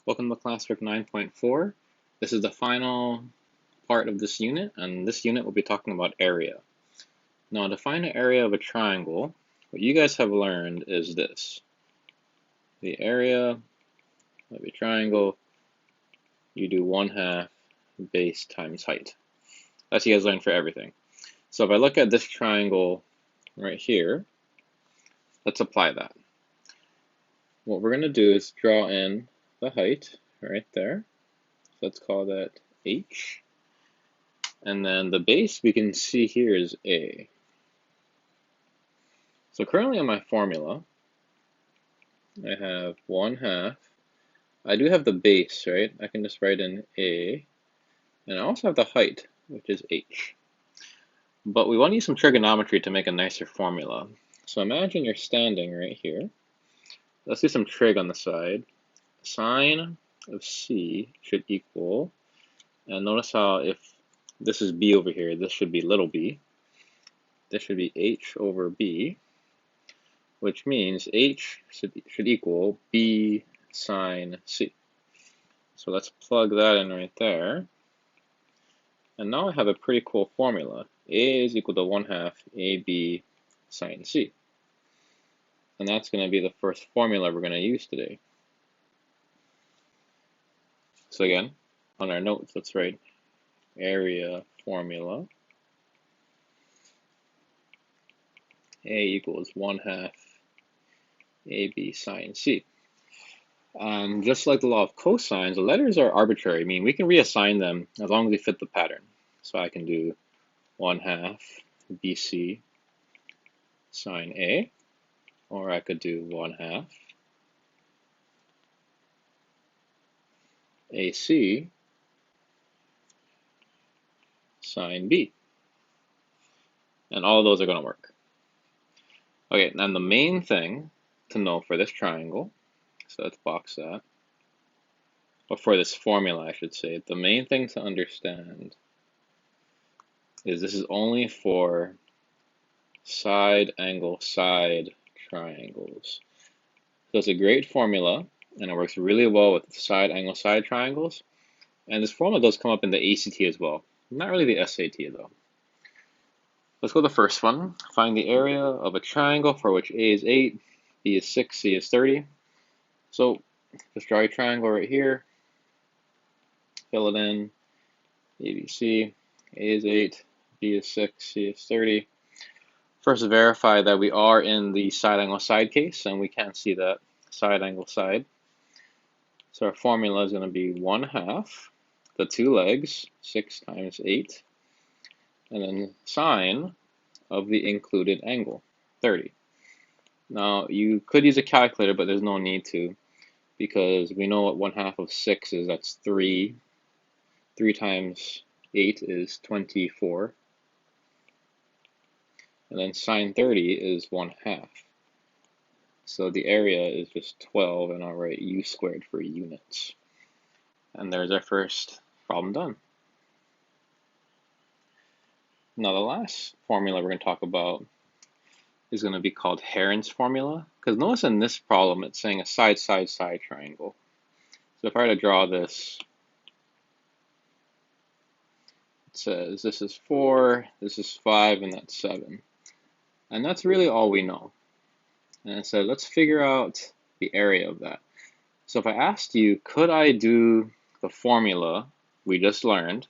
Welcome to class work 9.4. This is the final part of this unit, and this unit will be talking about area. Now, to find the area of a triangle, what you guys have learned is this. The area of a triangle, you do 1/2 base times height. That's what you guys learned for everything. So if I look at this triangle right here, let's apply that. What we're going to do is draw in the height right there. So let's call that H. And then the base we can see here is A. So currently on my formula, I have 1/2. I do have the base, right? I can just write in A. And I also have the height, which is H. But we want to use some trigonometry to make a nicer formula. So imagine you're standing right here. Let's do some trig on the side. Sine of C should equal, and notice how if this is B over here, this should be little b. This should be H over B, which means H should equal B sine C. So let's plug that in right there. And now I have a pretty cool formula. A is equal to 1/2 AB sine C. And that's going to be the first formula we're going to use today. So again, on our notes, let's write area formula. A equals 1/2 AB sine C. And just like the law of cosines, the letters are arbitrary. I mean, we can reassign them as long as they fit the pattern. So I can do 1/2 BC sine A, or I could do 1/2 AC sine B. And all of those are going to work. Okay, and the main thing to know for this triangle, so let's box that, or for this formula, I should say, the main thing to understand is this is only for side angle side triangles. So it's a great formula, and it works really well with side angle side triangles. And this formula does come up in the ACT as well. Not really the SAT though. Let's go to the first one. Find the area of a triangle for which A is 8, B is 6, C is 30. So just draw a triangle right here. Fill it in. ABC. A is 8, B is 6, C is 30. First, verify that we are in the side angle side case, and we can see that side angle side. So our formula is going to be 1/2 the two legs, 6 times 8, and then sine of the included angle, 30. Now, you could use a calculator, but there's no need to, because we know what 1/2 of 6 is. That's 3. 3 times 8 is 24. And then sine 30 is 1/2. So the area is just 12, and I'll write u squared for units. And there's our first problem done. Now the last formula we're going to talk about is going to be called Heron's formula, because notice in this problem it's saying a side-side-side triangle. So if I were to draw this, it says this is 4, this is 5, and that's 7. And that's really all we know. And it said, let's figure out the area of that. So if I asked you, could I do the formula we just learned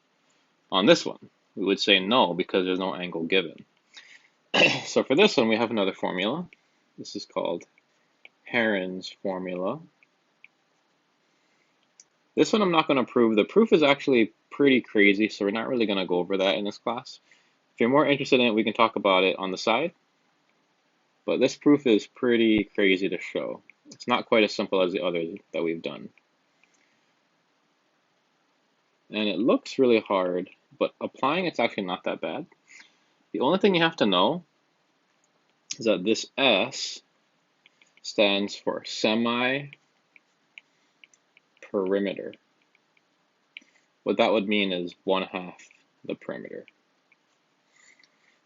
on this one? We would say no, because there's no angle given. So for this one, we have another formula. This is called Heron's formula. This one I'm not going to prove. The proof is actually pretty crazy, so we're not really going to go over that in this class. If you're more interested in it, we can talk about it on the side. But this proof is pretty crazy to show. It's not quite as simple as the others that we've done. And it looks really hard, but applying it's actually not that bad. The only thing you have to know is that this S stands for semi-perimeter. What that would mean is 1/2 the perimeter.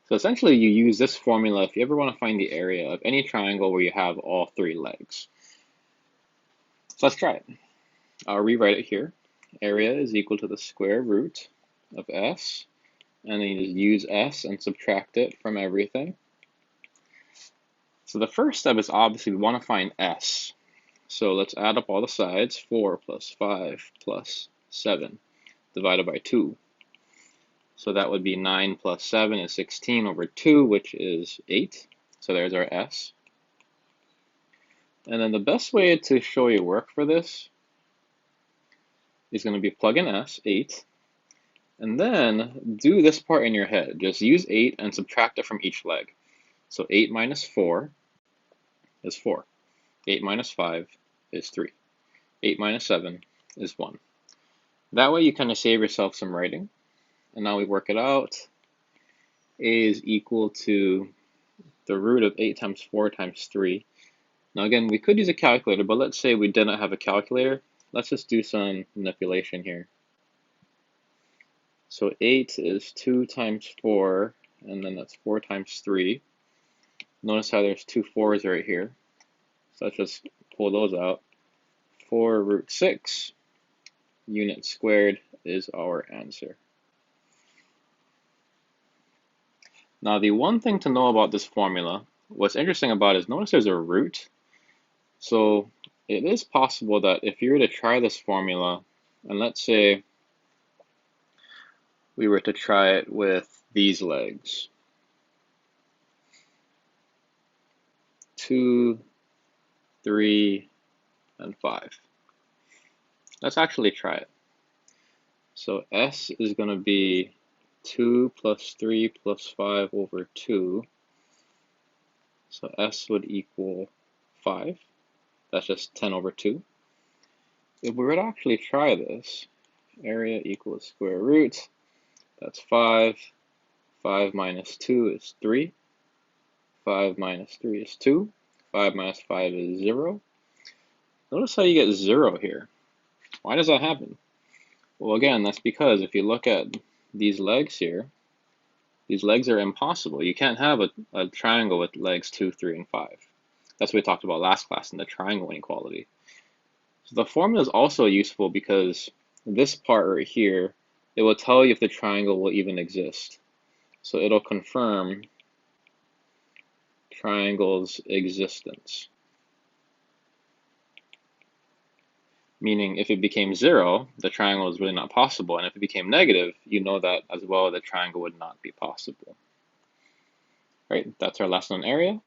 So essentially you use this formula if you ever want to find the area of any triangle where you have all 3 legs. So let's try it. I'll rewrite it here. Area is equal to the square root of S, and then you just use S and subtract it from everything. So the first step is obviously we want to find S. So let's add up all the sides. 4 plus 5 plus 7 divided by 2. So that would be 9 plus 7 is 16 over 2, which is 8. So there's our S. And then the best way to show you work for this is going to be plug in S, 8, and then do this part in your head. Just use 8 and subtract it from each leg. So 8 minus 4 is 4. 8 minus 5 is 3. 8 minus 7 is 1. That way you kind of save yourself some writing. And now we work it out. A is equal to the root of 8 times 4 times 3. Now again, we could use a calculator, but let's say we didn't have a calculator. Let's just do some manipulation here. So 8 is 2 times 4, and then that's 4 times 3. Notice how there's two 4's right here. So let's just pull those out. 4 root 6 units squared is our answer. Now the one thing to know about this formula, what's interesting about it is notice there's a root. So it is possible that if you were to try this formula, and let's say we were to try it with these legs, 2, 3, and 5. Let's actually try it. So S is going to be 2 plus 3 plus 5 over 2. So S would equal 5. That's just 10 over 2. If we were to actually try this, area equals square root, that's 5. 5 minus 2 is 3. 5 minus 3 is 2. 5 minus 5 is 0. Notice how you get 0 here. Why does that happen? Well, again, that's because if you look at these legs here, these legs are impossible. You can't have a triangle with legs 2, 3, and 5. That's what we talked about last class in the triangle inequality. So the formula is also useful because this part right here, it will tell you if the triangle will even exist. So it'll confirm triangle's existence. Meaning if it became 0, the triangle is really not possible. And if it became negative, you know that as well the triangle would not be possible. Right, that's our lesson on area.